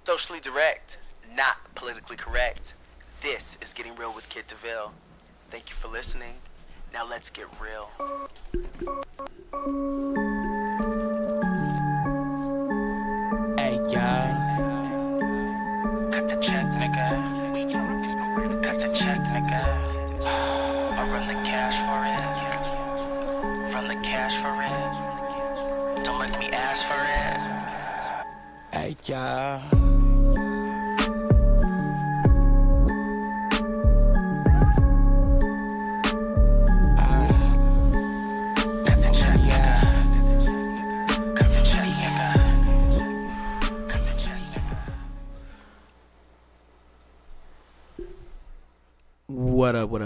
Socially direct, not politically correct. This is Getting Real with Kid DeVille. Thank you for listening. Now let's get real. Hey, y'all. Cut the check, nigga. Cut the check, nigga. I'll run the cash for it. Run the cash for it. Don't make me ask for it. Hey, y'all.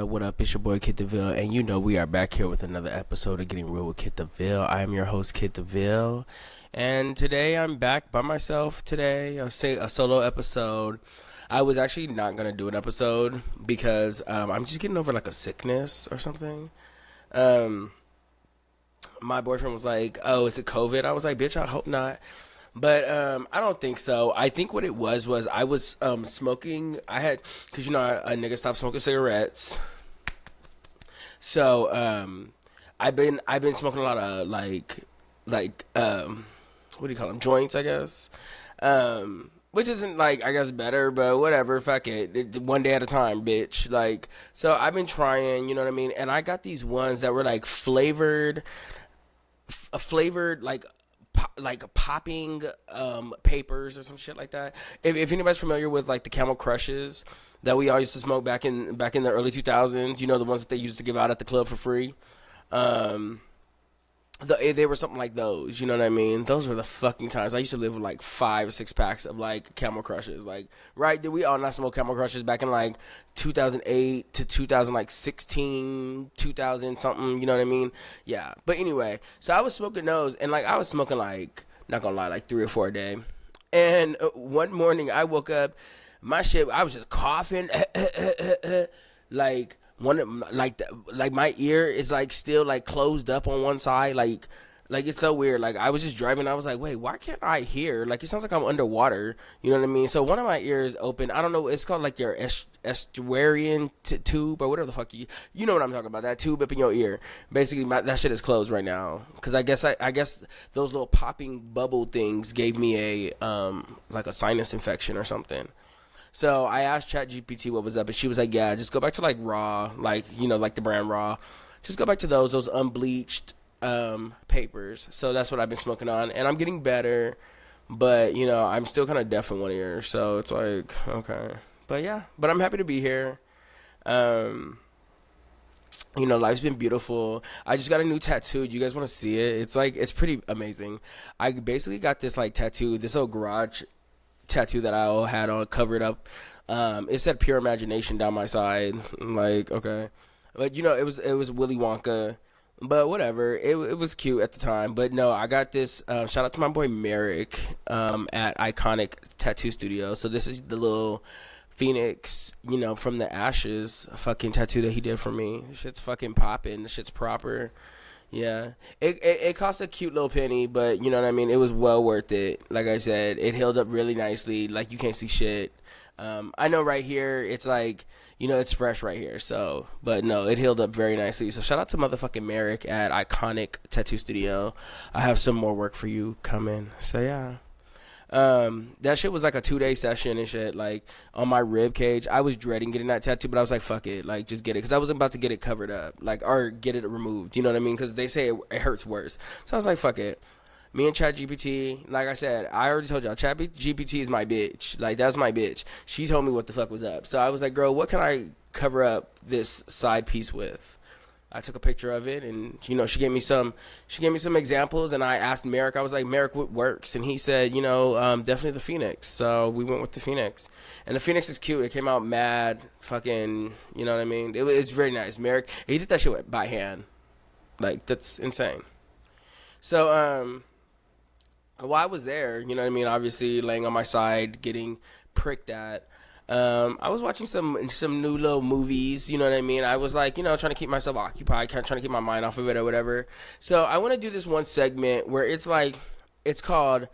What up? It's your boy Kid DeVille, and you know we are back here with another episode of Getting Real with Kid DeVille. I am your host, Kid DeVille, and today I'm back by myself today. I'll say a solo episode. I was actually not going to do an episode because I'm just getting over like a sickness or something. My boyfriend was like, oh, is it COVID? I was like, bitch, I hope not. But I don't think so. I think what it was I was smoking. I had, because you know a nigga stopped smoking cigarettes. So I've been smoking a lot of like what do you call them, joints, I guess. Which isn't like, I guess, better, but whatever. Fuck it. One day at a time, bitch. Like, so I've been trying, you know what I mean. And I got these ones that were like flavored like popping papers or some shit like that. If anybody's familiar with like the Camel Crushes that we all used to smoke back in the early 2000s, you know, the ones that they used to give out at the club for free. They were something like those, you know what I mean? Those were the fucking times. I used to live with like 5 or 6 packs of like Camel Crushes. Like, right, did we all not smoke Camel Crushes back in like 2008 to 2016, 2000 something, you know what I mean? Yeah. But anyway, so I was smoking those, and like I was smoking like, not gonna lie, like 3 or 4 a day. And one morning I woke up, my shit, I was just coughing, like like my ear is like still like closed up on one side, like it's so weird. Like I was just driving, I was like, wait, why can't I hear? Like it sounds like I'm underwater, you know what I mean? So one of my ears open, I don't know, it's called like your estuarian tube or whatever the fuck you know what I'm talking about, that tube up in your ear. Basically that shit is closed right now because I guess those little popping bubble things gave me a like a sinus infection or something. So I asked ChatGPT what was up, and she was like, yeah, just go back to like raw, like, you know, like the brand raw. Just go back to those unbleached papers. So that's what I've been smoking on, and I'm getting better, but, you know, I'm still kind of deaf in one ear, so it's like, okay. But yeah, but I'm happy to be here. You know, life's been beautiful. I just got a new tattoo. You guys want to see it? It's like, it's pretty amazing. I basically got this like tattoo, this old garage tattoo that I had on covered up. It said Pure Imagination down my side. I'm like, okay, but you know, it was Willy Wonka, but whatever. It was cute at the time. But no, I got this. Shout out to my boy Merrick at Iconic Tattoo Studio. So this is the little Phoenix, you know, from the ashes fucking tattoo that he did for me. Shit's fucking popping. The shit's proper. Yeah, it cost a cute little penny, but you know what I mean? It was well worth it. Like I said, it healed up really nicely. Like, you can't see shit. I know right here, it's like, you know, it's fresh right here. So, but no, it healed up very nicely. So shout out to motherfucking Merrick at Iconic Tattoo Studio. I have some more work for you coming. So yeah. That shit was like a 2-day session and shit, like on my rib cage. I was dreading getting that tattoo, but I was like, fuck it, like just get it, because I wasn't about to get it covered up, like, or get it removed, you know what I mean, because they say it hurts worse. So I was like, fuck it. Me and ChatGPT, like I said, I already told y'all, ChatGPT is my bitch. Like, that's my bitch. She told me what the fuck was up. So I was like, girl, what can I cover up this side piece with? I took a picture of it, and you know, she gave me some examples, and I asked Merrick, I was like, Merrick, what works? And he said, you know, definitely the Phoenix. So we went with the Phoenix, and the Phoenix is cute. It came out mad fucking, you know what I mean? It's very nice. Merrick, he did that shit by hand. Like, that's insane. So while I was there, you know what I mean, obviously laying on my side, getting pricked at, I was watching some new little movies, you know what I mean? I was like, you know, trying to keep myself occupied, trying to keep my mind off of it or whatever. So I want to do this one segment where it's like, it's called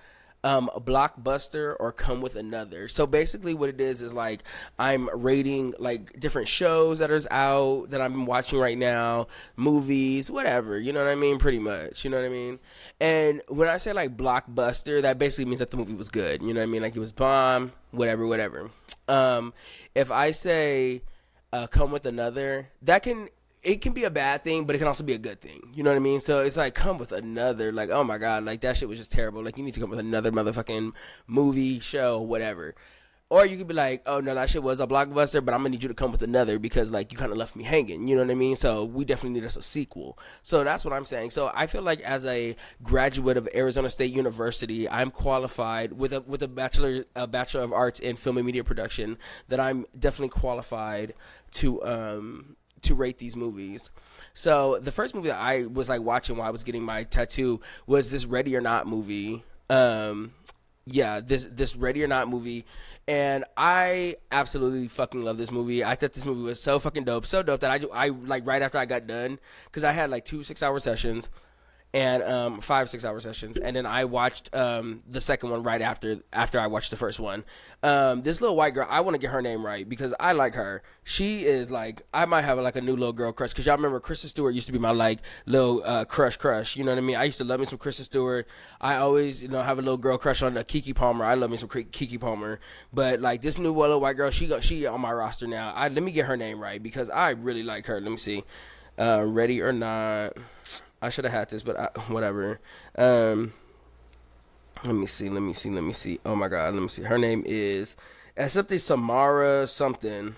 Blockbuster or Come With Another. So basically what it is like I'm rating like different shows that are out that I'm watching right now, movies, whatever, you know what I mean, pretty much, you know what I mean. And when I say like Blockbuster, that basically means that the movie was good, you know what I mean, like it was bomb, whatever. If I say Come With Another, it can be a bad thing, but it can also be a good thing. You know what I mean? So it's like, Come With Another. Like, oh my God, like that shit was just terrible. Like, you need to come with another motherfucking movie, show, whatever. Or you could be like, oh no, that shit was a blockbuster, but I'm gonna need you to come with another because like you kind of left me hanging. You know what I mean? So we definitely need us a sequel. So that's what I'm saying. So I feel like as a graduate of Arizona State University, I'm qualified with a bachelor of arts in film and media production. That I'm definitely qualified to rate these movies. So the first movie that I was like watching while I was getting my tattoo was this Ready or Not movie. This Ready or Not movie, and I absolutely fucking love this movie. I thought this movie was so fucking dope, that I like right after I got done, because I had like 2 6-hour sessions and 5 6-hour sessions, and then I watched the second one right after I watched the first one. This little white girl, I want to get her name right because I like her. She is like, I might have like a new little girl crush, because y'all remember Kristen Stewart used to be my like little crush, you know what I mean? I used to love me some Kristen Stewart. I always, you know, have a little girl crush on Keke Palmer. I love me some Keke Palmer, but like this new little white girl, she on my roster now. Let me get her name right because I really like her. Let me see. Ready or Not. I should have had this, but whatever. Let me see. Oh my God, let me see. Her name is something Samara something.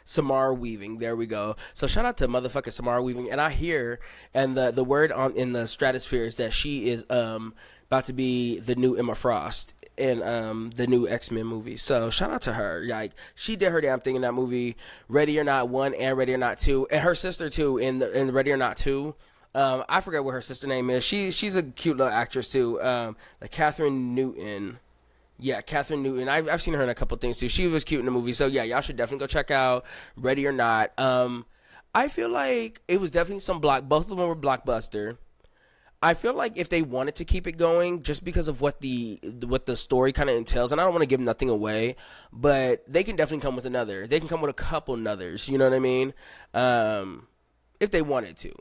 Samara Weaving. There we go. So shout out to motherfucking Samara Weaving. And I hear, and the word in the stratosphere is that she is about to be the new Emma Frost in the new X-Men movie. So shout out to her. Like, she did her damn thing in that movie, Ready or Not 1 and Ready or Not 2, and her sister too in the Ready or Not 2. I forget what her sister name is. She's a cute little actress too. Like Catherine Newton. Yeah, Catherine Newton. I've seen her in a couple things too. She was cute in the movie. So yeah, y'all should definitely go check out Ready or Not. I feel like it was definitely both of them were Blockbuster. I feel like if they wanted to keep it going, just because of what the story kind of entails, and I don't want to give nothing away, but they can definitely come with another. They can come with a couple others. You know what I mean? If they wanted to.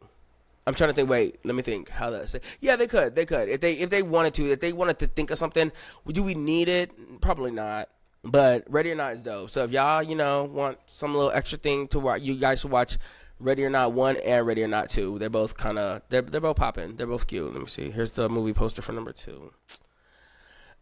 I'm trying to think. Wait, let me think. How that say? Yeah, they could. If they wanted to think of something. Do we need it? Probably not. But Ready or Not is dope. So if y'all, want some little extra thing to watch, you guys should watch Ready or Not 1 and Ready or Not 2. They're both they're both popping. They're both cute. Let me see. Here's the movie poster for number 2.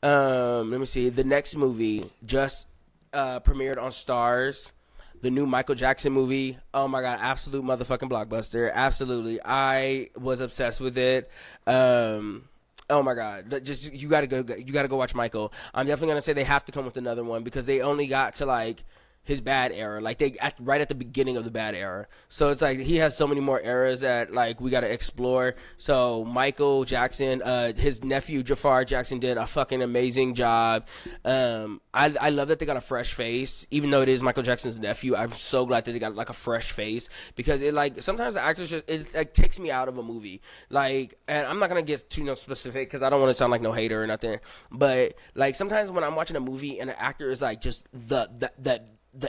Let me see. The next movie just premiered on Stars. The new Michael Jackson movie. Oh my God, absolute motherfucking blockbuster. Absolutely. I was obsessed with it. Oh my God. Just you gotta go watch Michael. I'm definitely gonna say they have to come with another one because they only got to like his bad era, like right at the beginning of the bad era. So it's like he has so many more eras that like we gotta explore. So Michael Jackson, his nephew Jafar Jackson did a fucking amazing job. I love that they got a fresh face, even though it is Michael Jackson's nephew. I'm so glad that they got like a fresh face because it like sometimes the actors it like takes me out of a movie. Like, and I'm not gonna get too specific because I don't want to sound like no hater or nothing. But like sometimes when I'm watching a movie and an actor is like just the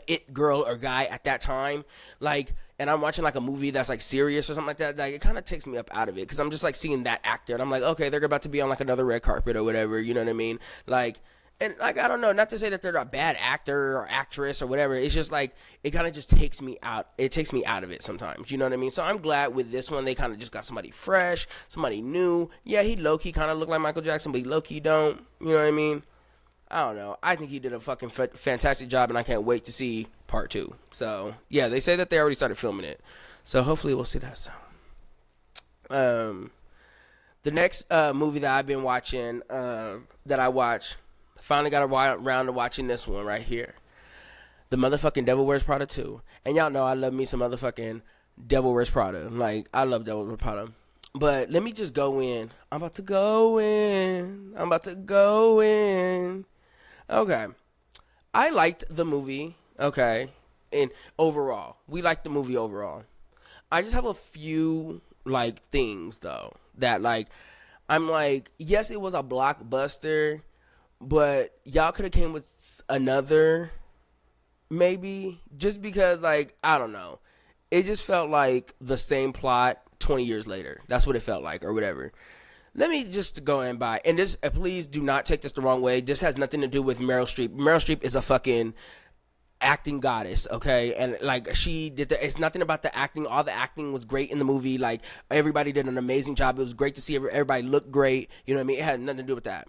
it girl or guy at that time, like, and I'm watching like a movie that's like serious or something like that, like it kind of takes me up out of it because I'm just like seeing that actor and I'm like, okay, they're about to be on like another red carpet or whatever, you know what I mean? Like, and like I don't know, not to say that they're a bad actor or actress or whatever, it's just like it kind of just takes me out. It takes me out of it sometimes, you know what I mean? So I'm glad with this one they kind of just got somebody fresh, somebody new. Yeah, he low-key kind of looked like Michael Jackson, but he low-key don't, you know what I mean? I don't know. I think he did a fucking fantastic job, and I can't wait to see part 2. So, yeah, they say that they already started filming it. So, hopefully we'll see that soon. The next movie that I've been watching, that I watched, finally got around to watching this one right here. The motherfucking Devil Wears Prada 2. And y'all know I love me some motherfucking Devil Wears Prada. Like, I love Devil Wears Prada. But let me just go in. I'm about to go in. Okay. I liked the movie. Okay. And overall. We liked the movie overall. I just have a few, like, things, though. That, like, I'm like, yes, it was a blockbuster. But y'all could have came with another, maybe, just because, like, I don't know. It just felt like the same plot 20 years later. That's what it felt like, or whatever. Let me just go and buy. And this, please do not take this the wrong way. This has nothing to do with Meryl Streep. Meryl Streep is a fucking acting goddess, okay? And like, she did it's nothing about the acting. All the acting was great in the movie. Like, everybody did an amazing job. It was great to see everybody look great. You know what I mean? It had nothing to do with that.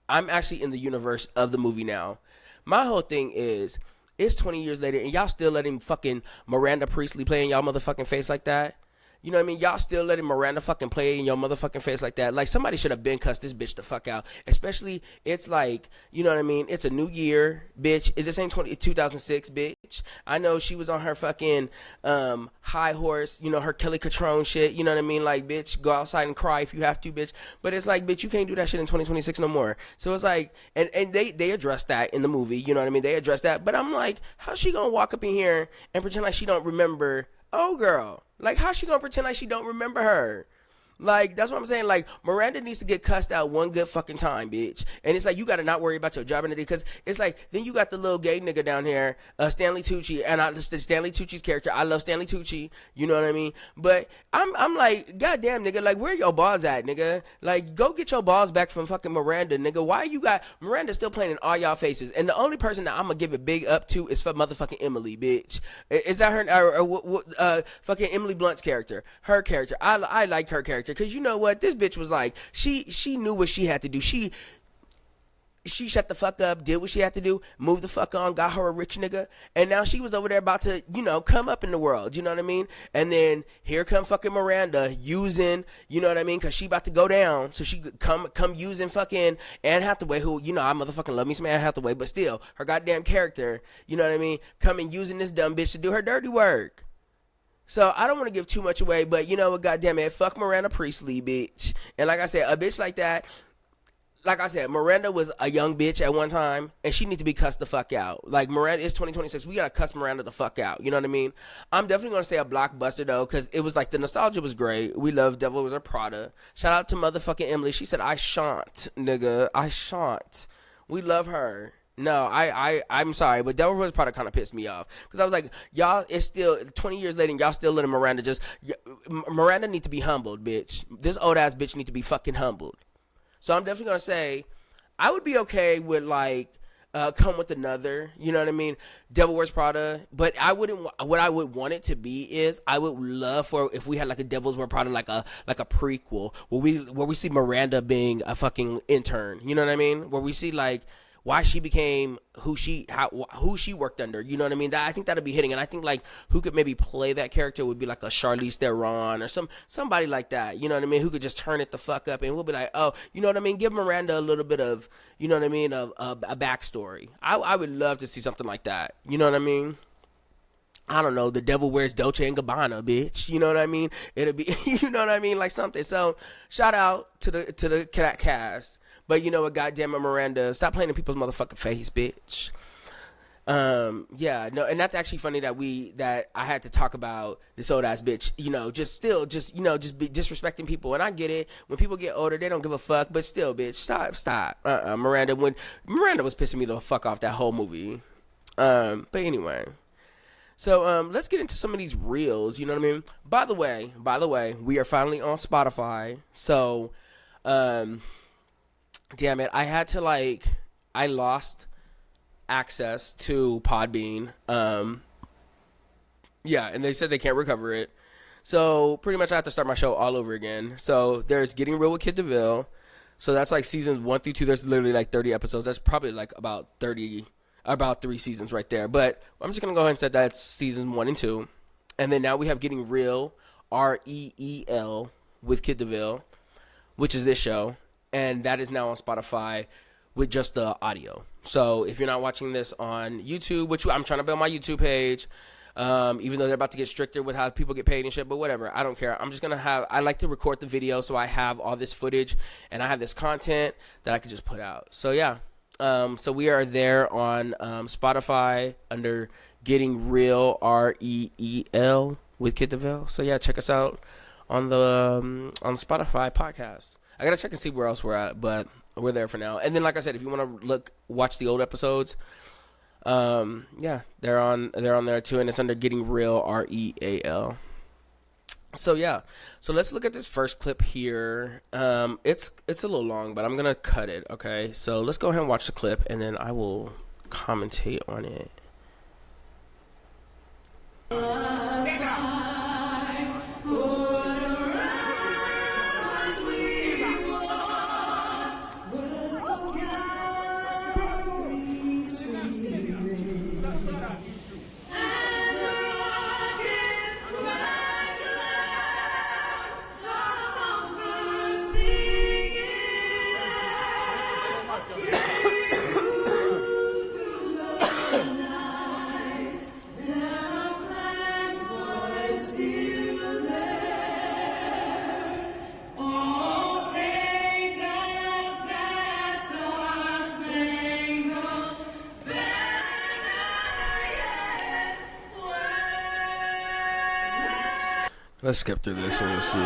I'm actually in the universe of the movie now. My whole thing is, it's 20 years later and y'all still letting fucking Miranda Priestley play in y'all motherfucking face like that. You know what I mean? Y'all still letting Miranda fucking play in your motherfucking face like that. Like, somebody should have been cussed this bitch the fuck out. Especially, it's like, you know what I mean? It's a new year, bitch. This ain't 2006, bitch. I know she was on her fucking high horse, you know, her Kelly Catrone shit. You know what I mean? Like, bitch, go outside and cry if you have to, bitch. But it's like, bitch, you can't do that shit in 2026 no more. So it's like, and they addressed that in the movie. You know what I mean? They addressed that. But I'm like, how's she gonna walk up in here and pretend like she don't remember? Oh, girl. Like, how she gonna pretend like she don't remember her? Like, that's what I'm saying. Like, Miranda needs to get cussed out one good fucking time, bitch. And it's like, you gotta not worry about your job and everything, because it's like, then you got the little gay nigga down here, Stanley Tucci, and Stanley Tucci's character. I love Stanley Tucci, you know what I mean? But I'm like, goddamn, nigga, like, where your balls at, nigga? Like, go get your balls back from fucking Miranda, nigga. Why you got Miranda still playing in all y'all faces? And the only person that I'm gonna give it big up to is for motherfucking Emily, bitch. Is that her, fucking Emily Blunt's character? Her character. I like her character. Because you know what? This bitch was like, she knew what she had to do. She shut the fuck up, did what she had to do, moved the fuck on, got her a rich nigga, and now she was over there about to, you know, come up in the world, you know what I mean? And then here come fucking Miranda using, you know what I mean? Because she about to go down, so she come using fucking Anne Hathaway, who, you know, I motherfucking love me some Anne Hathaway, but still, her goddamn character, you know what I mean? Coming using this dumb bitch to do her dirty work. So, I don't want to give too much away, but you know what, goddamn it, fuck Miranda Priestley, bitch. And like I said, a bitch like that, like I said, Miranda was a young bitch at one time, and she need to be cussed the fuck out. Like, Miranda is 2026. We gotta cuss Miranda the fuck out. You know what I mean? I'm definitely gonna say a Blockbuster, though, because it was like, the nostalgia was great. We love Devil Wears Prada. Shout out to motherfucking Emily. She said, I shan't, nigga. I shan't. We love her. No, I'm sorry, but Devil Wears Prada kind of pissed me off, because I was like, y'all, it's still 20 years later and y'all still letting Miranda Miranda need to be humbled, bitch. This old ass bitch need to be fucking humbled. So I'm definitely gonna say, I would be okay with, like, come with another, you know what I mean, Devil Wears Prada, but I wouldn't. What I would want it to be is, I would love for if we had like a Devil Wears Prada, like a prequel where we see Miranda being a fucking intern, you know what I mean, where we see like why she became who she worked under, you know what I mean? I think that'd be hitting, and I think like who could maybe play that character would be like a Charlize Theron or somebody like that, you know what I mean? Who could just turn it the fuck up, and we'll be like, oh, you know what I mean? Give Miranda a little bit of, you know what I mean, a backstory. I would love to see something like that, you know what I mean? I don't know, the Devil Wears Dolce & Gabbana, bitch. You know what I mean? It'll be, you know what I mean? Like something. So, shout out to the cast. But you know what, goddamn it, Miranda, stop playing in people's motherfucking face, bitch. Yeah, no, and that's actually funny that I had to talk about this old ass bitch, you know, just be disrespecting people. And I get it. When people get older, they don't give a fuck, but still, bitch, stop. Miranda was pissing me the fuck off that whole movie. But anyway. So, let's get into some of these reels, you know what I mean? By the way, we are finally on Spotify. So, damn it, I lost access to Podbean. Yeah, and they said they can't recover it. So, pretty much I have to start my show all over again. So, there's Getting Real with Kid DeVille. So, that's like seasons 1 through 2. There's literally like 30 episodes. That's probably like about 3 seasons right there. But I'm just going to go ahead and say that's seasons 1 and 2. And then now we have Getting Real, REEL, with Kid DeVille, which is this show. And that is now on Spotify with just the audio. So if you're not watching this on YouTube, which I'm trying to build my YouTube page, even though they're about to get stricter with how people get paid and shit, but whatever, I don't care. I'm just going to I like to record the video so I have all this footage and I have this content that I can just put out. So yeah. So we are there on Spotify under Getting Real, REEL with Kid DeVille. So yeah, check us out on the on Spotify podcast. I gotta check and see where else we're at, but we're there for now. And then, like I said, if you want to watch the old episodes, yeah, they're on there too, and it's under Getting Real, REAL. So yeah, so let's look at this first clip here. It's a little long, but I'm gonna cut it. Okay, so let's go ahead and watch the clip, and then I will commentate on it. Let's skip through this and we'll see.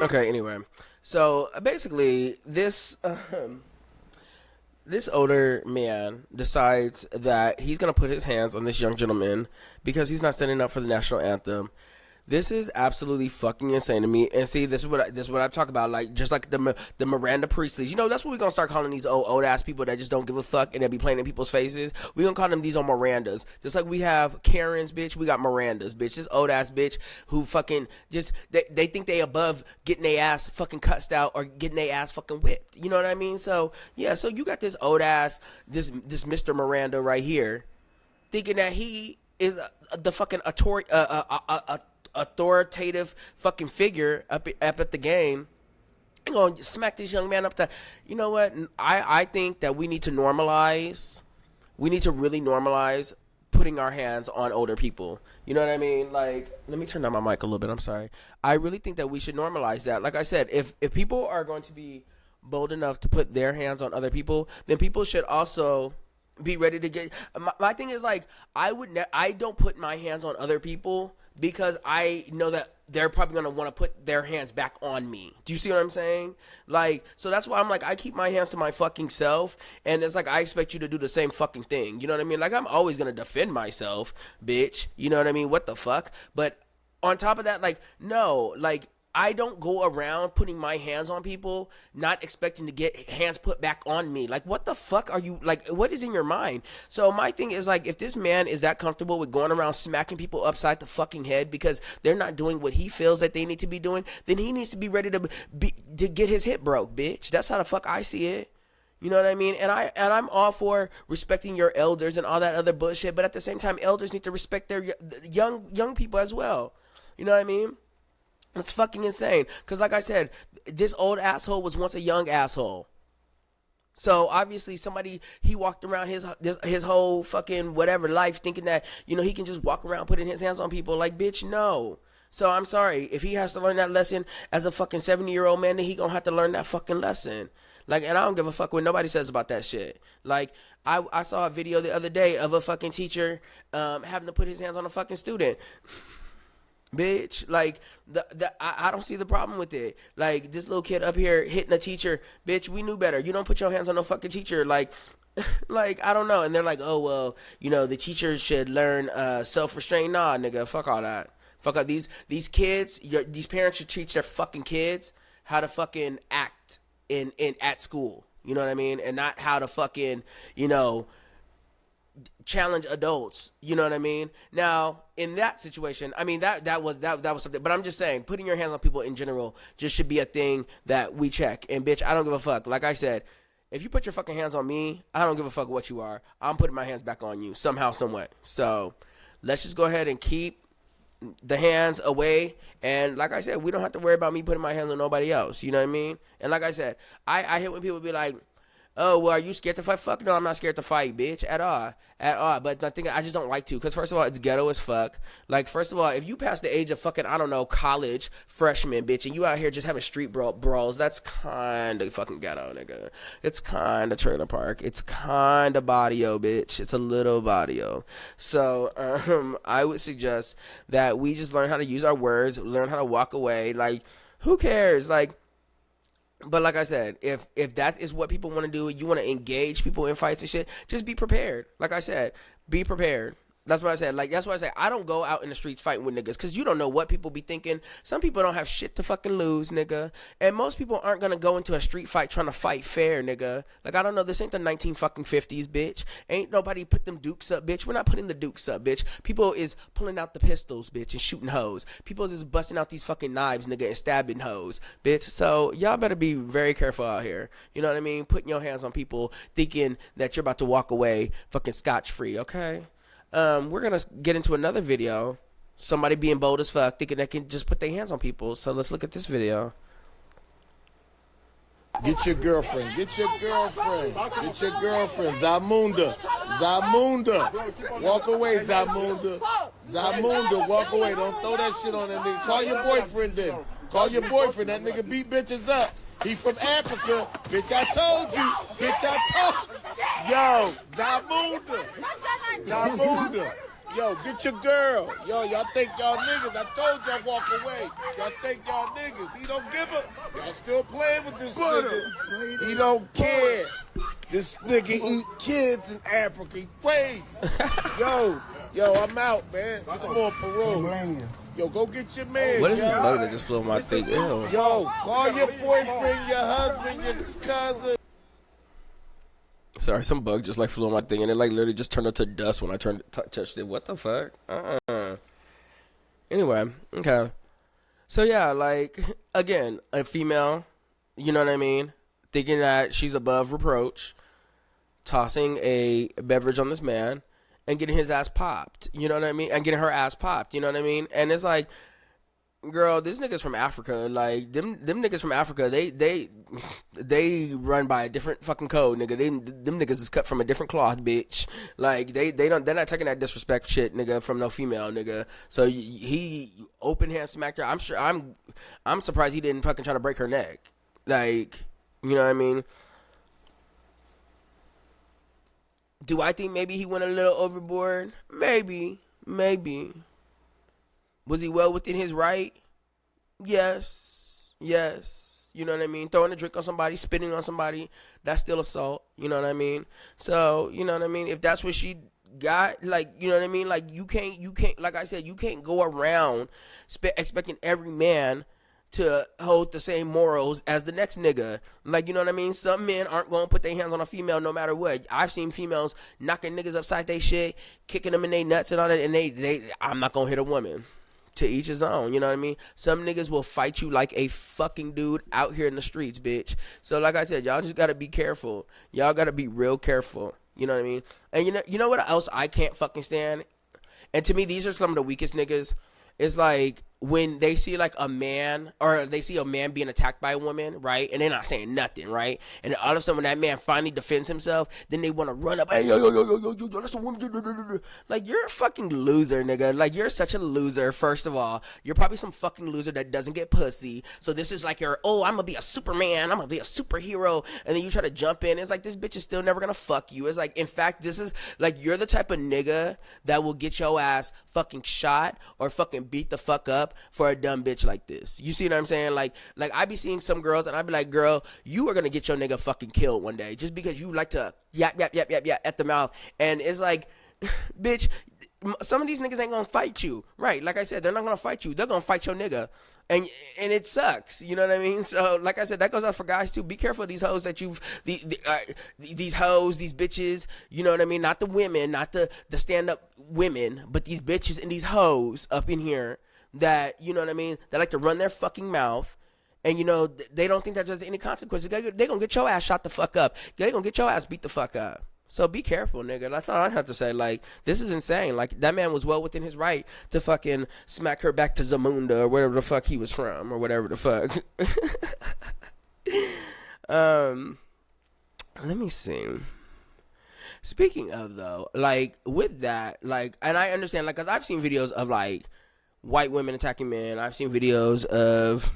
Okay, anyway. So, basically, this older man decides that he's going to put his hands on this young gentleman because he's not standing up for the national anthem. This is absolutely fucking insane to me. And see, this is what I talk about. Like, just like the Miranda Priestleys. You know, that's what we're gonna start calling these old ass people that just don't give a fuck and they be playing in people's faces. We're gonna call them these on Mirandas. Just like we have Karens, bitch, we got Mirandas, bitch. This old ass bitch who fucking just they think they above getting their ass fucking cussed out or getting their ass fucking whipped. You know what I mean? So yeah, so you got this old ass this Mr. Miranda right here, thinking that he is the fucking authoritative fucking figure up at the game. I'm gonna smack this young man up the. You know what? I think that we need to really normalize putting our hands on older people. You know what I mean? Like, let me turn down my mic a little bit. I'm sorry. I really think that we should normalize that. Like I said, if people are going to be bold enough to put their hands on other people, then people should also be ready to get. My thing is, like, I don't put my hands on other people because I know that they're probably going to want to put their hands back on me. Do you see what I'm saying? Like, so that's why I'm like, I keep my hands to my fucking self, and it's like I expect you to do the same fucking thing. You know what I mean? Like, I'm always going to defend myself, bitch. You know what I mean? What the fuck? But on top of that, like, no, like, I don't go around putting my hands on people, not expecting to get hands put back on me. Like, what the fuck are you, like, what is in your mind? So my thing is, like, if this man is that comfortable with going around smacking people upside the fucking head because they're not doing what he feels that they need to be doing, then he needs to be ready to get his hip broke, bitch. That's how the fuck I see it. You know what I mean? And I'm all for respecting your elders and all that other bullshit, but at the same time, elders need to respect their young people as well. You know what I mean? It's fucking insane. Because like I said, this old asshole was once a young asshole. So obviously he walked around his whole fucking whatever life thinking that, you know, he can just walk around putting his hands on people. Like, bitch, no. So I'm sorry. If he has to learn that lesson as a fucking 70-year-old man, then he gonna have to learn that fucking lesson. Like, and I don't give a fuck what nobody says about that shit. Like, I saw a video the other day of a fucking teacher having to put his hands on a fucking student. Bitch, like, I don't see the problem with it. Like, this little kid up here hitting a teacher, bitch, we knew better. You don't put your hands on no fucking teacher. Like, like, I don't know. And they're like, oh, well, you know, the teacher should learn self-restraint. Nah, nigga, fuck all that. Fuck all these kids, these parents should teach their fucking kids how to fucking act at school. You know what I mean? And not how to fucking, you know, challenge adults. You know what I mean? Now, in that situation, I mean, that was something, but I'm just saying, putting your hands on people in general just should be a thing that we check. And bitch, I don't give a fuck. Like I said, if you put your fucking hands on me, I don't give a fuck what you are. I'm putting my hands back on you somehow, somewhat. So let's just go ahead and keep the hands away. And like I said, we don't have to worry about me putting my hands on nobody else. You know what I mean? And like I said, I hate when people be like, Oh, well, are you scared to fight? Fuck no, I'm not scared to fight, bitch, at all. At all. But I think I just don't like to. Because, first of all, it's ghetto as fuck. Like, first of all, if you pass the age of fucking, I don't know, college freshman, bitch, and you out here just having street brawls, that's kind of fucking ghetto, nigga. It's kind of trailer park. It's kind of barrio, bitch. It's a little barrio. So, I would suggest that we just learn how to use our words, learn how to walk away. Like, who cares? Like, but like I said, if that is what people want to do, you want to engage people in fights and shit, just be prepared. Like I said, be prepared. That's what I said. Like, that's why I say I don't go out in the streets fighting with niggas, because you don't know what people be thinking. Some people don't have shit to fucking lose, nigga. And most people aren't going to go into a street fight trying to fight fair, nigga. Like, I don't know. This ain't the 1950s, bitch. Ain't nobody put them dukes up, bitch. We're not putting the dukes up, bitch. People is pulling out the pistols, bitch, and shooting hoes. People is busting out these fucking knives, nigga, and stabbing hoes, bitch. So, y'all better be very careful out here. You know what I mean? Putting your hands on people thinking that you're about to walk away fucking scotch-free, okay? We're gonna get into another video. Somebody being bold as fuck, thinking they can just put their hands on people. So let's look at this video. Get your girlfriend. Get your girlfriend. Get your girlfriend. Zamunda. Zamunda. Walk away, Zamunda. Zamunda, walk away. Don't throw that shit on that nigga. Call your boyfriend then. Call your boyfriend. That nigga beat bitches up. He from Africa. Bitch, I told you. Bitch, I told you. Yo, Zamunda. Zamunda. Yo, get your girl. Yo, y'all think y'all niggas. I told y'all walk away. Y'all think y'all niggas. He don't give a... Y'all still playing with this nigga. He don't care. This nigga eat kids in Africa. He plays. Yo, I'm out, man. I'm on parole. Yo, go get your man. What is this yo. bug that just flew on my thing? Ew. Yo, call your boyfriend, your husband, your cousin. Sorry, some bug just like flew on my thing, and it like literally just turned into dust when I touched it. What the fuck? Anyway, okay. So yeah, like, again, a female, you know what I mean, thinking that she's above reproach, tossing a beverage on this man, and getting his ass popped, you know what I mean, and getting her ass popped, you know what I mean, and it's like, girl, this nigga's from Africa. Like, them niggas from Africa, they run by a different fucking code, nigga. Them niggas is cut from a different cloth, bitch. Like, they're not taking that disrespect shit, nigga, from no female, nigga. So he open hand smacked her. I'm surprised he didn't fucking try to break her neck. Like, you know what I mean? Do I think maybe he went a little overboard? Maybe. Was he well within his right? Yes. You know what I mean? Throwing a drink on somebody, spitting on somebody, that's still assault. You know what I mean? So, you know what I mean? If that's what she got, like, you know what I mean? Like, you can't, like I said, you can't go around expecting every man to hold the same morals as the next nigga. Like, you know what I mean? Some men aren't going to put their hands on a female no matter what. I've seen females knocking niggas upside their shit, kicking them in their nuts and all that, and I'm not going to hit a woman. To each his own, you know what I mean? Some niggas will fight you like a fucking dude out here in the streets, bitch. So like I said, y'all just gotta be careful. Y'all gotta be real careful. You know what I mean? And you know what else I can't fucking stand? And to me, these are some of the weakest niggas. It's like when they see like a man, or they see a man being attacked by a woman, right? And they're not saying nothing, right? And then all of a sudden when that man finally defends himself, then they want to run up, hey, yo, that's a woman. Like, you're a fucking loser, nigga. Like, you're such a loser, first of all. You're probably some fucking loser that doesn't get pussy. So this is like your, I'm gonna be a Superman, I'm gonna be a superhero. And then you try to jump in. It's like, this bitch is still never gonna fuck you. It's like, in fact, this is like, you're the type of nigga that will get your ass fucking shot or fucking beat the fuck up for a dumb bitch like this. You see what I'm saying? Like I be seeing some girls and I be like, girl, you are gonna get your nigga fucking killed one day just because you like to yap at the mouth. And it's like, bitch, some of these niggas ain't gonna fight you, right? Like I said, they're not gonna fight you. They're gonna fight your nigga, and it sucks. You know what I mean? So, like I said, that goes out for guys too. Be careful of these hoes that these hoes, these bitches. You know what I mean? Not the women, not the stand up women, but these bitches and these hoes up in here that, you know what I mean, that like to run their fucking mouth. And, you know, they don't think that there's any consequences. They're going to get your ass shot the fuck up. They're going to get your ass beat the fuck up. So be careful, nigga. That's all I have to say. Like, this is insane. Like, that man was well within his right to fucking smack her back to Zamunda or whatever the fuck he was from or whatever the fuck. let me see. Speaking of though, like with that, like, and I understand, like, cause I've seen videos of like white women attacking men. I've seen videos of,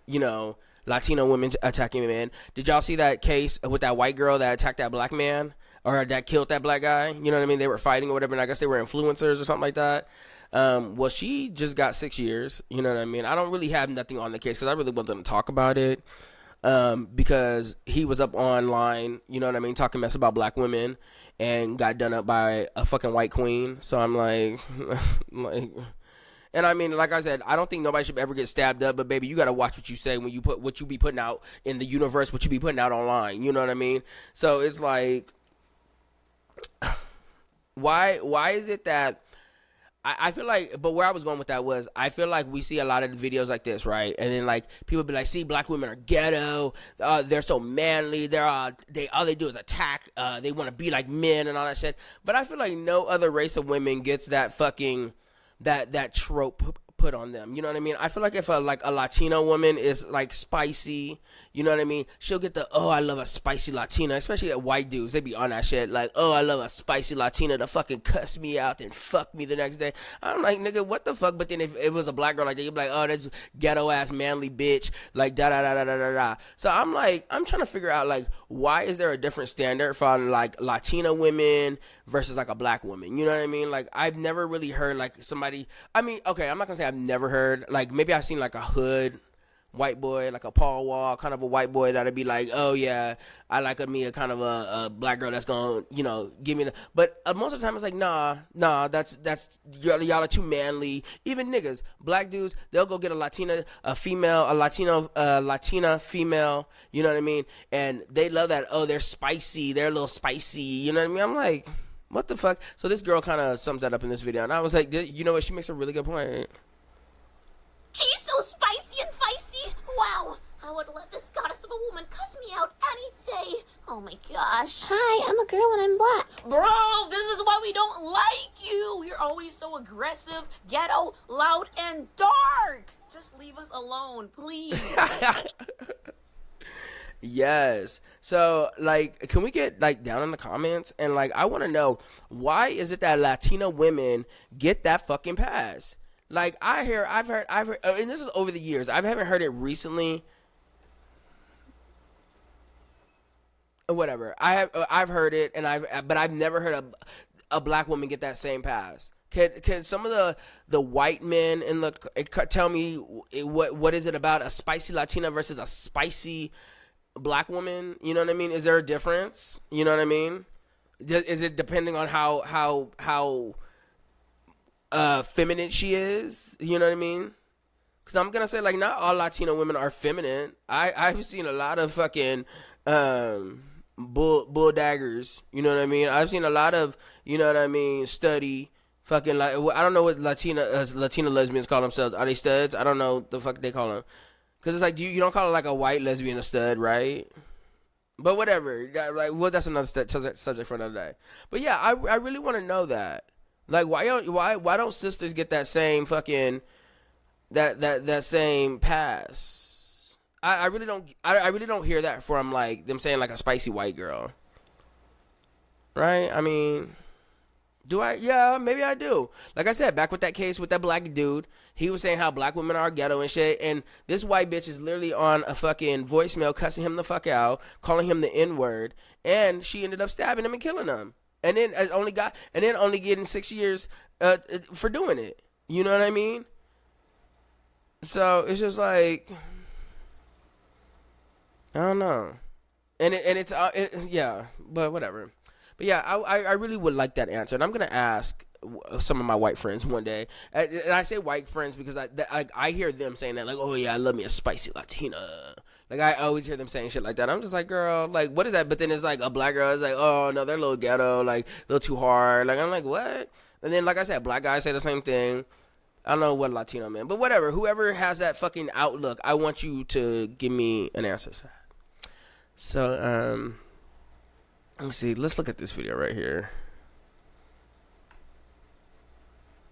you know, Latino women attacking men. Did y'all see that case with that white girl that attacked that black man or that killed that black guy? You know what I mean? They were fighting or whatever, and I guess they were influencers or something like that. Well, she just got 6 years. You know what I mean? I don't really have nothing on the case because I really wasn't going to talk about it. Because he was up online, you know what I mean, talking mess about black women and got done up by a fucking white queen. So I'm like, like, and I mean, like I said, I don't think nobody should ever get stabbed up, but baby, you got to watch what you say when you put what you be putting out in the universe, what you be putting out online. You know what I mean? So it's like, why is it that I feel like, but where I was going with that was, I feel like we see a lot of videos like this, right? And then like people be like, see, black women are ghetto, they're so manly, they all they do is attack, they want to be like men and all that shit. But I feel like no other race of women gets that fucking that trope put on them. You know what I mean? I feel like if a Latino woman is like spicy, you know what I mean, she'll get the, oh, I love a spicy Latina, especially at white dudes. They be on that shit like, oh, I love a spicy Latina to fucking cuss me out and fuck me the next day. I'm like, nigga, what the fuck? But then if it was a black girl like that, you'd be like, oh, that's ghetto ass manly bitch, like da da da da da da da. So I'm like, I'm trying to figure out like, why is there a different standard for like Latina women versus like a black woman? You know what I mean? Like, I've never really heard like somebody, I mean, okay, I'm not gonna say I've never heard, like, maybe I've seen like a hood white boy, like a Paul Wall kind of a white boy that'd be like, oh yeah, I like me a kind of a black girl that's gonna, you know, give me the, but most of the time it's like, nah, that's y'all are too manly. Even niggas, black dudes, they'll go get a Latina female, you know what I mean, and they love that, oh, they're spicy, they're a little spicy, you know what I mean? I'm like, what the fuck? So this girl kind of sums that up in this video, and I was like, you know what, she makes a really good point. She's so spicy and feisty. Wow, I would let this goddess of a woman cuss me out any day. Oh my gosh. Hi, I'm a girl and I'm black. Bro, this is why we don't like you. You're always so aggressive, ghetto, loud, and dark. Just leave us alone, please. Yes. So, like, can we get, like, down in the comments? And, like, I want to know, why is it that Latina women get that fucking pass? Like, I've heard, and this is over the years. I haven't heard it recently. Whatever. I've heard it, but I've never heard a black woman get that same pass. Can some of the white men in the tell me what is it about a spicy Latina versus a spicy black woman? You know what I mean? Is there a difference? You know what I mean? Is it depending on how feminine she is? You know what I mean? Because I'm gonna say, like, not all Latino women are feminine. I've seen a lot of fucking bull daggers. You know what I mean? I've seen a lot of, you know what I mean, study fucking, like, I don't know what Latina lesbians call themselves. Are they studs? I don't know the fuck they call them. Because it's like, you don't call it like a white lesbian a stud, right? But whatever. Like, well, that's another subject for another day. But yeah, I really want to know that. Like, why don't sisters get that same fucking that same pass? I really don't hear that from, like, them saying like a spicy white girl. Right? I mean, do I? Yeah, maybe I do. Like I said, back with that case with that black dude, he was saying how black women are ghetto and shit, and this white bitch is literally on a fucking voicemail cussing him the fuck out, calling him the N-word, and she ended up stabbing him and killing him. And then only getting 6 years for doing it. You know what I mean? So it's just like, I don't know. Yeah, but whatever. But yeah, I really would like that answer, and I'm gonna ask some of my white friends one day. And I say white friends because I hear them saying that, like, oh yeah, I love me a spicy Latina. Like, I always hear them saying shit like that. I'm just like, girl, like, what is that? But then it's like a black girl is like, oh no, they're a little ghetto, like a little too hard. Like, I'm like, what? And then, like I said, black guys say the same thing. I don't know what Latino man, but whatever. Whoever has that fucking outlook, I want you to give me an answer to that. So, let me see. Let's look at this video right here.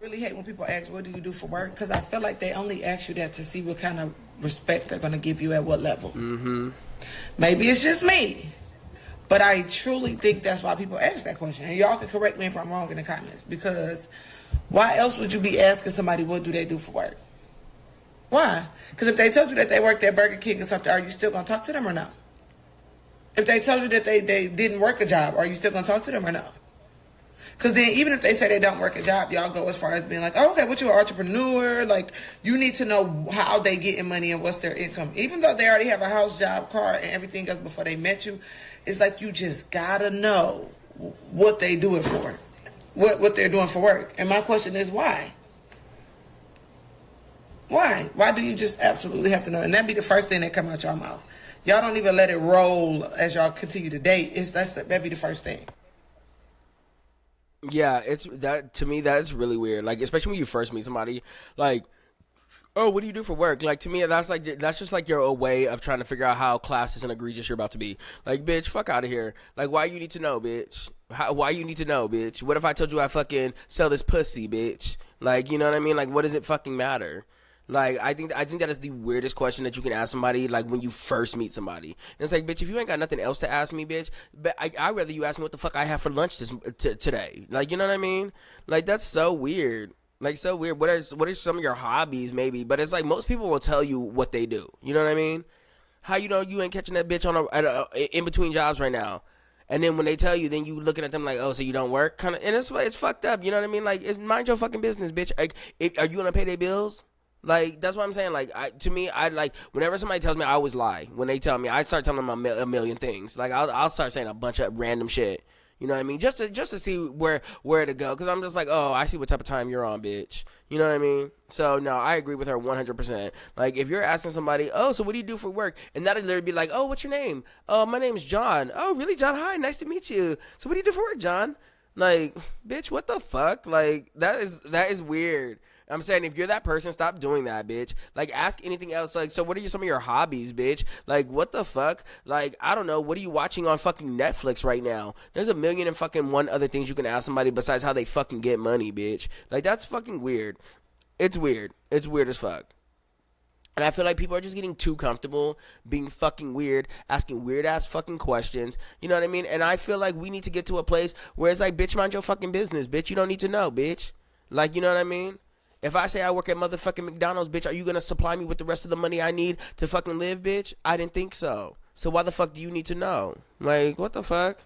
Really hate when people ask, what do you do for work? Because I feel like they only ask you that to see what kind of respect they're going to give you at what level. Mm-hmm. Maybe it's just me, But I truly think that's why people ask that question. And y'all can correct me if I'm wrong in the comments. Because why else would you be asking somebody what do they do for work? Why? Because if they told you that they worked at Burger King or something, are you still going to talk to them or no? If they told you that they didn't work a job, are you still going to talk to them or no? Because then even if they say they don't work a job, y'all go as far as being like, oh, okay, what, you an entrepreneur? Like, you need to know how they getting money and what's their income. Even though they already have a house, job, car, and everything else before they met you, it's like you just got to know what they do it for, what they're doing for work. And my question is, why? Why? Why do you just absolutely have to know? And that'd be the first thing that come out your mouth. Y'all don't even let it roll as y'all continue to date. That'd be the first thing. Yeah, it's that to me that's really weird. Like, especially when you first meet somebody, like, oh, what do you do for work? Like, to me, that's just like your way of trying to figure out how classless and egregious you're about to be. Like, bitch, fuck out of here. Like, why you need to know, bitch? Why you need to know, bitch? What if I told you I fucking sell this pussy, bitch? Like, you know what I mean? Like, what does it fucking matter? Like, I think that is the weirdest question that you can ask somebody, like, when you first meet somebody. And it's like, bitch, if you ain't got nothing else to ask me, bitch, but I'd rather you ask me what the fuck I have for lunch today. Like, you know what I mean? Like, that's so weird. Like, so weird. What are some of your hobbies, maybe? But it's like, most people will tell you what they do. You know what I mean? How you know you ain't catching that bitch in between jobs right now? And then when they tell you, then you looking at them like, oh, so you don't work? Kind of, and it's fucked up. You know what I mean? Like, mind your fucking business, bitch. Like, are you gonna pay their bills? Like, that's what I'm saying. Like, to me, I like, whenever somebody tells me, I always lie. When they tell me, I start telling them a million things. Like, I'll start saying a bunch of random shit. You know what I mean? Just to see where to go. Because I'm just like, oh, I see what type of time you're on, bitch. You know what I mean? So, no, I agree with her 100%. Like, if you're asking somebody, oh, so what do you do for work? And that'll literally be like, oh, what's your name? Oh, my name's John. Oh, really, John? Hi, nice to meet you. So what do you do for work, John? Like, bitch, what the fuck? Like, that is weird. I'm saying, if you're that person, stop doing that, bitch. Like, ask anything else. Like, so what are some of your hobbies, bitch? Like, what the fuck? Like, I don't know. What are you watching on fucking Netflix right now? There's a million and fucking one other things you can ask somebody besides how they fucking get money, bitch. Like, that's fucking weird. It's weird. It's weird as fuck. And I feel like people are just getting too comfortable being fucking weird, asking weird-ass fucking questions. You know what I mean? And I feel like we need to get to a place where it's like, bitch, mind your fucking business, bitch. You don't need to know, bitch. Like, you know what I mean? If I say I work at motherfucking McDonald's, bitch, are you going to supply me with the rest of the money I need to fucking live, bitch? I didn't think so. So why the fuck do you need to know? Like, what the fuck?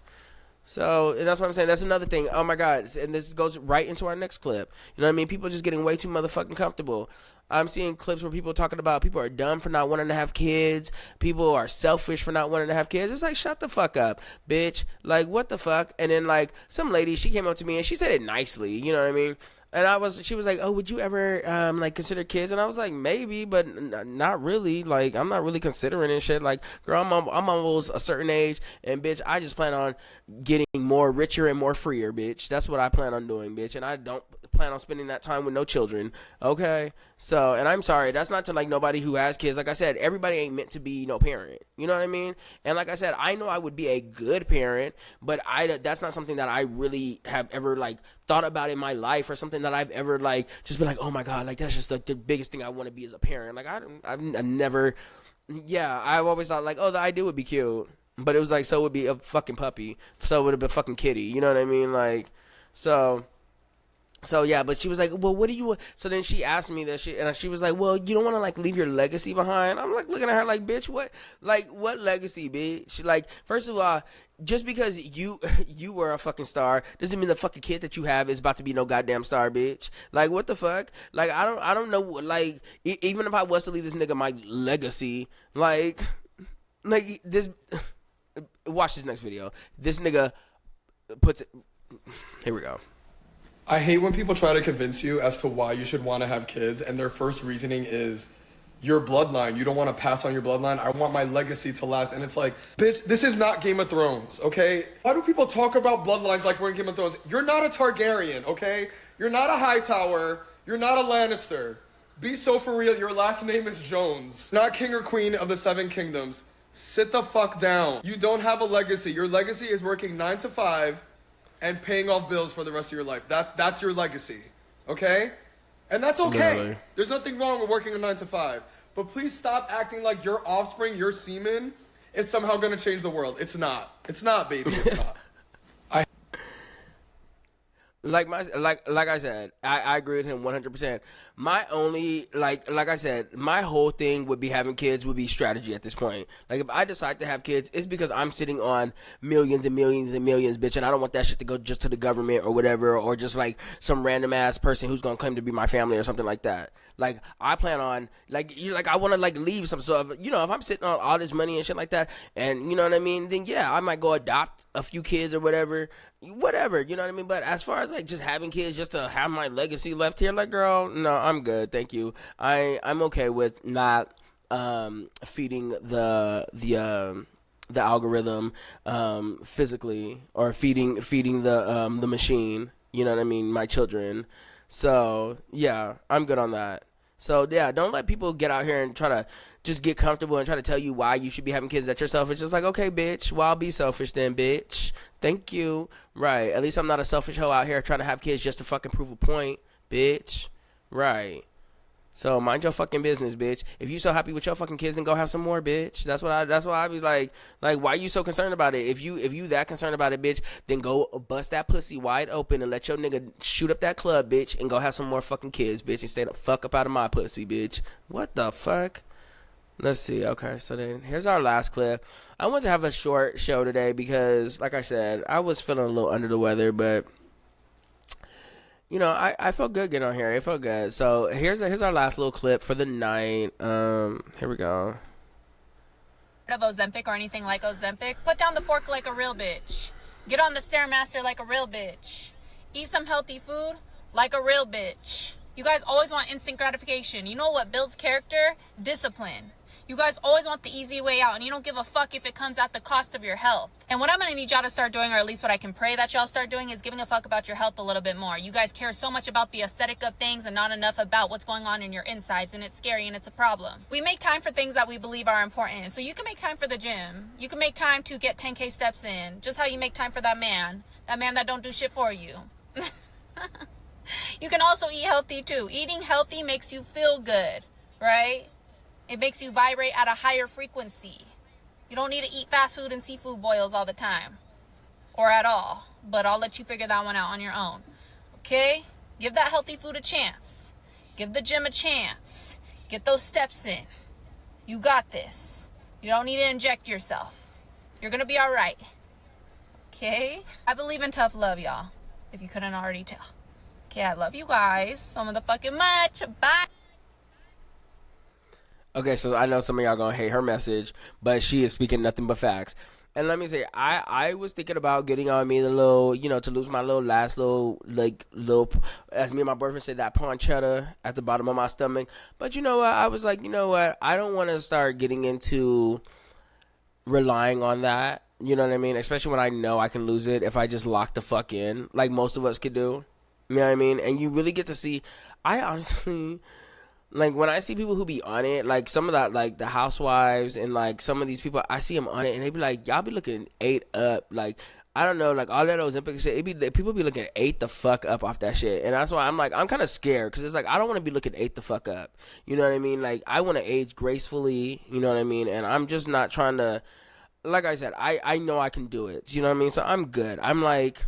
So, and that's what I'm saying. That's another thing. Oh, my God. And this goes right into our next clip. You know what I mean? People are just getting way too motherfucking comfortable. I'm seeing clips where people are talking about people are dumb for not wanting to have kids. People are selfish for not wanting to have kids. It's like, shut the fuck up, bitch. Like, what the fuck? And then, like, some lady, she came up to me and she said it nicely. You know what I mean? And she was like, oh, would you ever, like, consider kids? And I was like, maybe, but not really. Like, I'm not really considering it shit. Like, girl, I'm almost a certain age, and, bitch, I just plan on getting more richer and more freer, bitch. That's what I plan on doing, bitch. And I don't plan on spending that time with no children, okay? So, and I'm sorry, that's not to, like, nobody who has kids. Like I said, everybody ain't meant to be no parent. You know what I mean? And like I said, I know I would be a good parent, but that's not something that I really have ever, like, thought about in my life, or something that I've ever, like, just been like, oh my God, like, that's just like the biggest thing I want to be as a parent. Like, I've never, yeah, I've always thought, like, oh, the idea would be cute, but it was like, so would be a fucking puppy, so it would have been a fucking kitty, you know what I mean? Like, so yeah, but she was like, well, what do you, so then she asked me that shit, and she was like, well, you don't want to, like, leave your legacy behind? I'm like, looking at her like, bitch, what legacy, bitch? Like, first of all, just because you were a fucking star doesn't mean the fucking kid that you have is about to be no goddamn star, bitch. Like, what the fuck? Like, I don't know, like, even if I was to leave this nigga my legacy, like this, watch this next video. This nigga puts it, here we go. I hate when people try to convince you as to why you should want to have kids, and their first reasoning is your bloodline. You don't want to pass on your bloodline. I want my legacy to last. And it's like, bitch, this is not Game of Thrones, okay? Why do people talk about bloodlines like we're in Game of Thrones? You're not a Targaryen, okay? You're not a Hightower. You're not a Lannister. Be so for real. Your last name is Jones. Not king or queen of the Seven Kingdoms. Sit the fuck down. You don't have a legacy. Your legacy is working 9 to 5 and paying off bills for the rest of your life. That's your legacy, okay? And that's okay. Literally. There's nothing wrong with working a 9 to 5. But please stop acting like your offspring, your semen, is somehow gonna change the world. It's not. It's not, baby. It's not. Like I said, I agree with him 100%. My only like I said, my whole thing would be having kids would be strategy at this point. Like if I decide to have kids, it's because I'm sitting on millions and millions and millions, bitch, and I don't want that shit to go just to the government or whatever, or just like some random ass person who's gonna claim to be my family or something like that. Like I plan on I want to like leave some sort of, you know, if I'm sitting on all this money and shit like that, and you know what I mean, then yeah, I might go adopt a few kids or whatever, you know what I mean. But as far as like just having kids just to have my legacy left here, like girl, no, I'm good, thank you. I'm okay with not feeding the algorithm physically, or feeding the machine, you know what I mean, my children. So yeah, I'm good on that. So yeah, don't let people get out here and try to just get comfortable and try to tell you why you should be having kids that you're selfish. Just like, okay, bitch, well, I'll be selfish then, bitch. Thank you. Right. At least I'm not a selfish hoe out here trying to have kids just to fucking prove a point, bitch. Right. So mind your fucking business, bitch. If you so happy with your fucking kids, then go have some more, bitch. That's why I be like why you so concerned about it? If you that concerned about it, bitch, then go bust that pussy wide open and let your nigga shoot up that club, bitch, and go have some more fucking kids, bitch, and stay the fuck up out of my pussy, bitch. What the fuck? Let's see. Okay, so then here's our last clip. I wanted to have a short show today because, like I said, I was feeling a little under the weather, but you know, I felt good getting on here. It felt good. So here's our last little clip for the night. Here we go. Of Ozempic or anything like Ozempic, put down the fork like a real bitch. Get on the Stairmaster like a real bitch. Eat some healthy food like a real bitch. You guys always want instant gratification. You know what builds character? Discipline. You guys always want the easy way out, and you don't give a fuck if it comes at the cost of your health. And what I'm gonna need y'all to start doing, or at least what I can pray that y'all start doing, is giving a fuck about your health a little bit more. You guys care so much about the aesthetic of things and not enough about what's going on in your insides, and it's scary and it's a problem. We make time for things that we believe are important. So you can make time for the gym. You can make time to get 10K steps in, just how you make time for that man that don't do shit for you. You can also eat healthy too. Eating healthy makes you feel good, right? It makes you vibrate at a higher frequency. You don't need to eat fast food and seafood boils all the time. Or at all. But I'll let you figure that one out on your own. Okay? Give that healthy food a chance. Give the gym a chance. Get those steps in. You got this. You don't need to inject yourself. You're gonna be alright. Okay? I believe in tough love, y'all. If you couldn't already tell. Okay, I love you guys so motherfucking much. Bye. Okay, so I know some of y'all gonna hate her message, but she is speaking nothing but facts. And let me say, I was thinking about getting on me the little, you know, to lose my little last little, as me and my boyfriend said, that pancetta at the bottom of my stomach. But you know what? I was like, you know what? I don't want to start getting into relying on that. You know what I mean? Especially when I know I can lose it if I just lock the fuck in, like most of us could do. You know what I mean? And you really get to see, I honestly... Like, when I see people who be on it, like, some of that, like, the housewives and, like, some of these people, I see them on it, and they be like, y'all be looking ate up. Like, I don't know, like, all that Ozempic shit, people be looking ate the fuck up off that shit. And that's why I'm, like, I'm kind of scared, because it's like, I don't want to be looking ate the fuck up. You know what I mean? Like, I want to age gracefully, you know what I mean? And I'm just not trying to, like I said, I know I can do it. You know what I mean? So I'm good. I'm, like...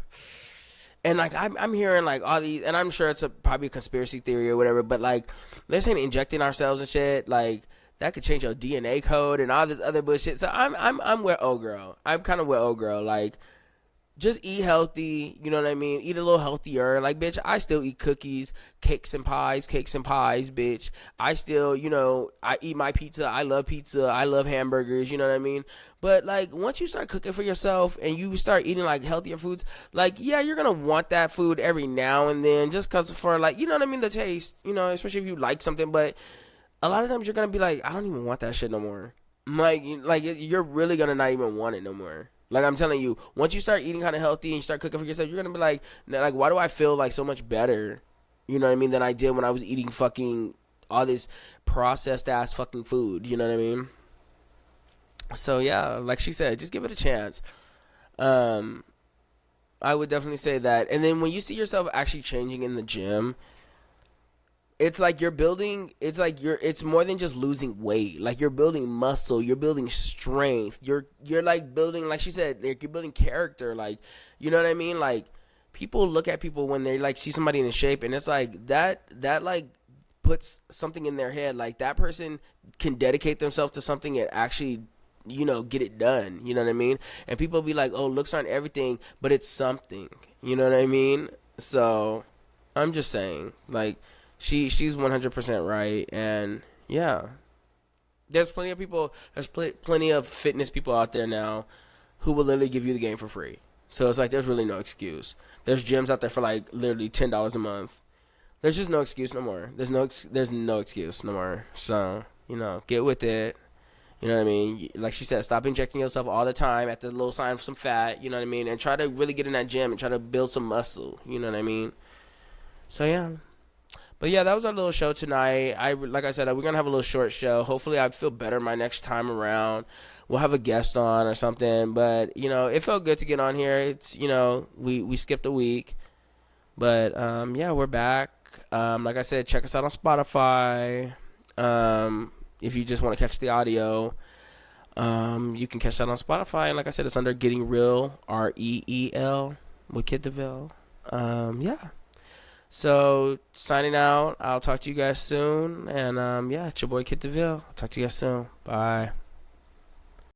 And, like, I'm hearing, like, all these, and I'm sure it's probably a conspiracy theory or whatever, but, like, they're saying injecting ourselves and shit, like, that could change your DNA code and all this other bullshit. So I'm with old girl. I'm kind of with old girl. Like, just eat healthy, you know what I mean? Eat a little healthier. Like, bitch, I still eat cookies, cakes and pies, bitch. I still, you know, I eat my pizza. I love hamburgers, you know what I mean? But, like, once you start cooking for yourself and you start eating, like, healthier foods, like, yeah, you're going to want that food every now and then just because for, like, you know what I mean? The taste, you know, especially if you like something. But a lot of times you're going to be like, I don't even want that shit no more. Like you're really going to not even want it no more. Like, I'm telling you, once you start eating kind of healthy and you start cooking for yourself, you're going to be like, why do I feel like so much better, you know what I mean, than I did when I was eating fucking all this processed ass fucking food, you know what I mean? So, yeah, like she said, just give it a chance. I would definitely say that. And then when you see yourself actually changing in the gym, it's like you're building, it's more than just losing weight. Like you're building muscle, you're building strength, you're like building, like she said, like you're building character. Like, you know what I mean? Like people look at people when they like see somebody in shape, and it's like that like puts something in their head. Like that person can dedicate themselves to something and actually, you know, get it done. You know what I mean? And people be like, oh, looks aren't everything, but it's something. You know what I mean? So I'm just saying, like, she's 100% right. And yeah, there's plenty of people, plenty of fitness people out there now who will literally give you the game for free. So it's like there's really no excuse. There's gyms out there for like literally $10 a month. There's just no excuse no more. There's no excuse no more. So, you know, get with it. You know what I mean? Like she said, stop injecting yourself all the time at the little sign of some fat, you know what I mean? And try to really get in that gym and try to build some muscle, you know what I mean? So, yeah. But, yeah, that was our little show tonight. Like I said, we're going to have a little short show. Hopefully, I feel better my next time around. We'll have a guest on or something. But, you know, it felt good to get on here. It's, you know, we skipped a week. But, yeah, we're back. Like I said, check us out on Spotify. If you just want to catch the audio, you can catch that on Spotify. And like I said, it's under Getting Real, REEL, with Kid DeVille. Yeah. So, signing out. I'll talk to you guys soon. And, yeah, it's your boy Kid DeVille. I'll talk to you guys soon. Bye.